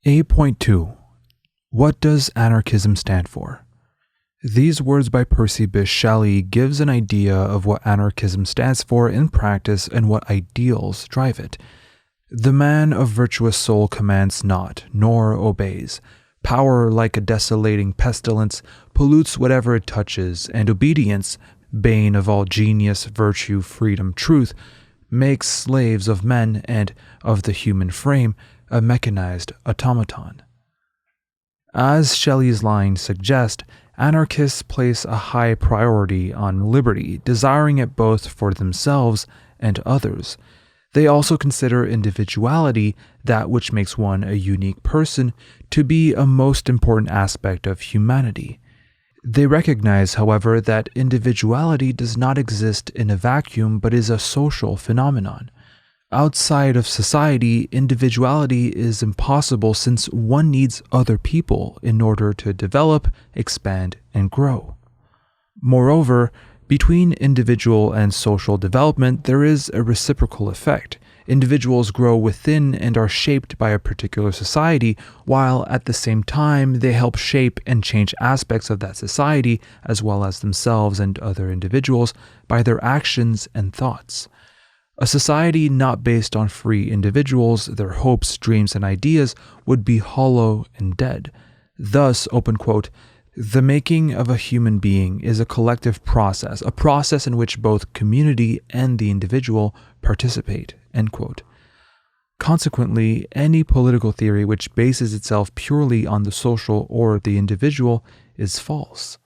A.2. What does anarchism stand for? These words by Percy Bysshe Shelley gives an idea of what anarchism stands for in practice and what ideals drive it. The man of virtuous soul commands not, nor obeys. Power, like a desolating pestilence, pollutes whatever it touches, and obedience, bane of all genius, virtue, freedom, truth, makes slaves of men and of the human frame a mechanized automaton. As Shelley's lines suggest, anarchists place a high priority on liberty, desiring it both for themselves and others. They also consider individuality, that which makes one a unique person, to be a most important aspect of humanity. They recognize, however, that individuality does not exist in a vacuum but is a social phenomenon. Outside of society, individuality is impossible since one needs other people in order to develop, expand, and grow. Moreover, between individual and social development, there is a reciprocal effect. Individuals grow within and are shaped by a particular society, while at the same time they help shape and change aspects of that society, as well as themselves and other individuals, by their actions and thoughts. A society not based on free individuals, their hopes, dreams, and ideas would be hollow and dead. Thus, open quote, the making of a human being is a collective process, a process in which both community and the individual participate, end quote. Consequently, any political theory which bases itself purely on the social or the individual is false.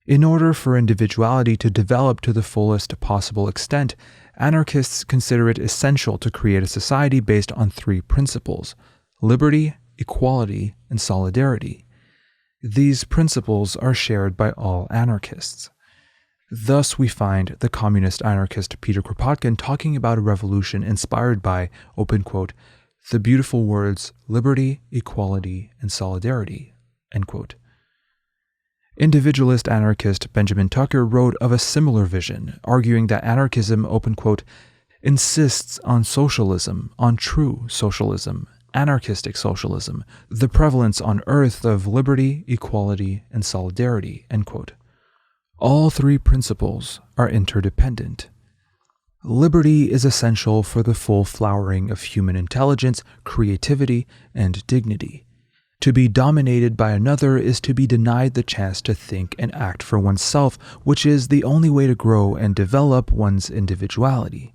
In order for individuality to develop to the fullest possible extent, anarchists consider it essential to create a society based on three principles: liberty, equality, and solidarity. These principles are shared by all anarchists. Thus, we find the communist anarchist Peter Kropotkin talking about a revolution inspired by, open quote, the beautiful words liberty, equality, and solidarity, end quote. Individualist anarchist Benjamin Tucker wrote of a similar vision, arguing that anarchism, open quote, insists on socialism, on true socialism, anarchistic socialism, the prevalence on earth of liberty, equality, and solidarity, end quote. All three principles are interdependent. Liberty is essential for the full flowering of human intelligence, creativity, and dignity. To be dominated by another is to be denied the chance to think and act for oneself, which is the only way to grow and develop one's individuality.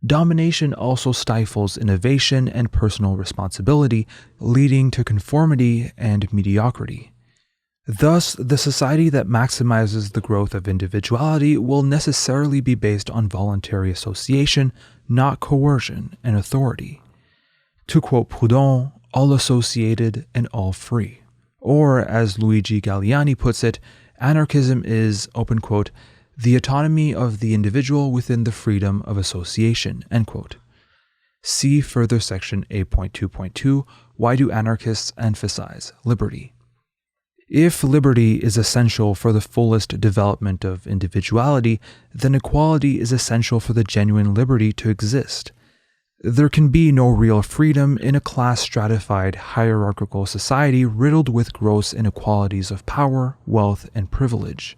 Domination also stifles innovation and personal responsibility, leading to conformity and mediocrity. Thus, the society that maximizes the growth of individuality will necessarily be based on voluntary association, not coercion and authority. To quote Proudhon, all associated and all free. Or, as Luigi Galliani puts it, anarchism is, open quote, the autonomy of the individual within the freedom of association, end quote. See further section A.2.2, Why do anarchists emphasize liberty? If liberty is essential for the fullest development of individuality, then equality is essential for the genuine liberty to exist. There can be no real freedom in a class-stratified, hierarchical society riddled with gross inequalities of power, wealth, and privilege.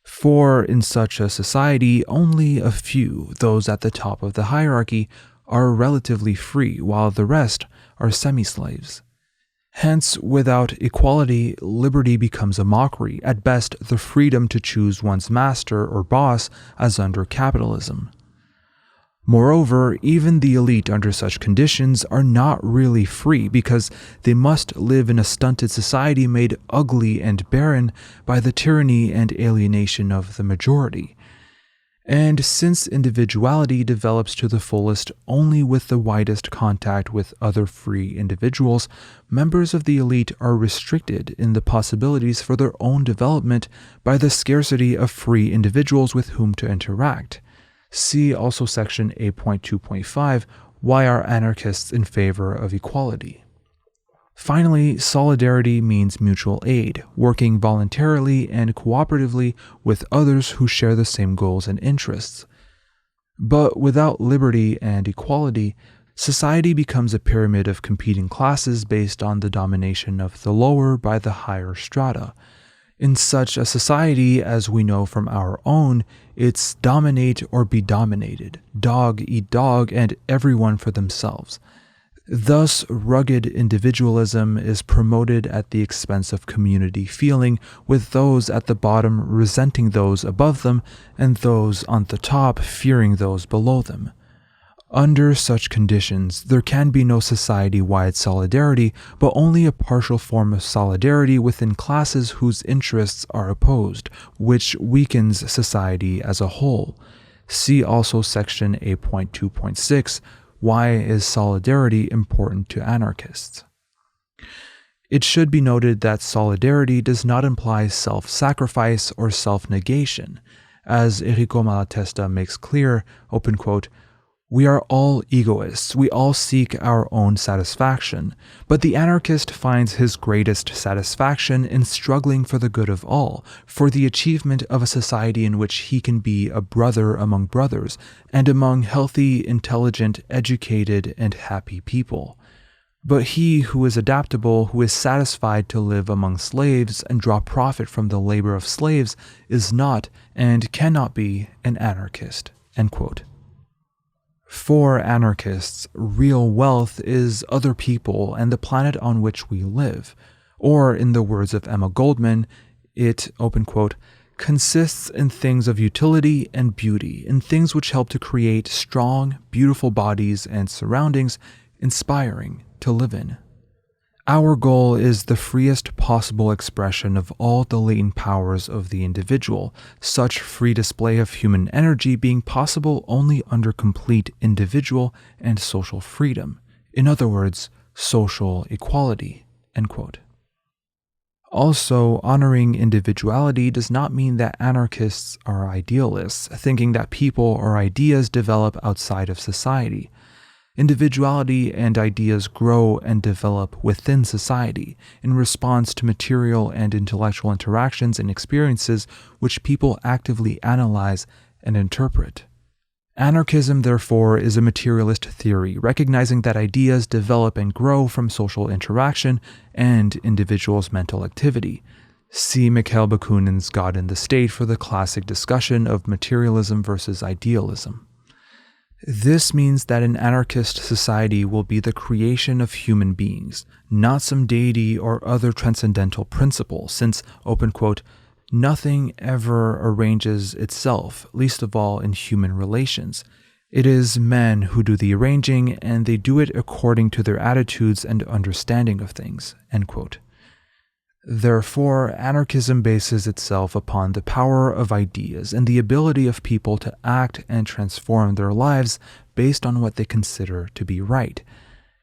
For in such a society, only a few, those at the top of the hierarchy, are relatively free, while the rest are semi-slaves. Hence, without equality, liberty becomes a mockery, at best the freedom to choose one's master or boss as under capitalism. Moreover, even the elite under such conditions are not really free because they must live in a stunted society made ugly and barren by the tyranny and alienation of the majority. And since individuality develops to the fullest only with the widest contact with other free individuals, members of the elite are restricted in the possibilities for their own development by the scarcity of free individuals with whom to interact. See also section A.2.5, Why are anarchists in favor of equality? Finally, solidarity means mutual aid, working voluntarily and cooperatively with others who share the same goals and interests. But without liberty and equality, Society becomes a pyramid of competing classes based on the domination of the lower by the higher strata. In such a society, as we know from our own, it's dominate or be dominated, dog eat dog, and everyone for themselves. Thus, rugged individualism is promoted at the expense of community feeling, with those at the bottom resenting those above them, and those on the top fearing those below them. Under such conditions, there can be no society-wide solidarity, but only a partial form of solidarity within classes whose interests are opposed, which weakens society as a whole. See also section 8.2.6, Why is solidarity important to anarchists? It should be noted that solidarity does not imply self-sacrifice or self-negation. As Enrico Malatesta makes clear, open quote, "We are all egoists, we all seek our own satisfaction, but the anarchist finds his greatest satisfaction in struggling for the good of all, for the achievement of a society in which he can be a brother among brothers, and among healthy, intelligent, educated, and happy people. But he who is adaptable, who is satisfied to live among slaves and draw profit from the labor of slaves, is not and cannot be an anarchist." End quote. For anarchists, real wealth is other people and the planet on which we live. Or, in the words of Emma Goldman, it, open quote, consists in things of utility and beauty, in things which help to create strong, beautiful bodies and surroundings inspiring to live in. Our goal is the freest possible expression of all the latent powers of the individual, such free display of human energy being possible only under complete individual and social freedom. In other words, social equality. End quote. Also, honoring individuality does not mean that anarchists are idealists, thinking that people or ideas develop outside of society. Individuality and ideas grow and develop within society in response to material and intellectual interactions and experiences which people actively analyze and interpret. Anarchism, therefore, is a materialist theory, recognizing that ideas develop and grow from social interaction and individuals' mental activity. See Mikhail Bakunin's God and the State for the classic discussion of materialism versus idealism. This means that an anarchist society will be the creation of human beings, not some deity or other transcendental principle, since, open quote, nothing ever arranges itself, least of all in human relations. It is men who do the arranging, and they do it according to their attitudes and understanding of things, end quote. Therefore, anarchism bases itself upon the power of ideas and the ability of people to act and transform their lives based on what they consider to be right.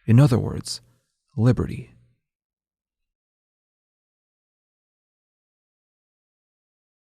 In other words, liberty.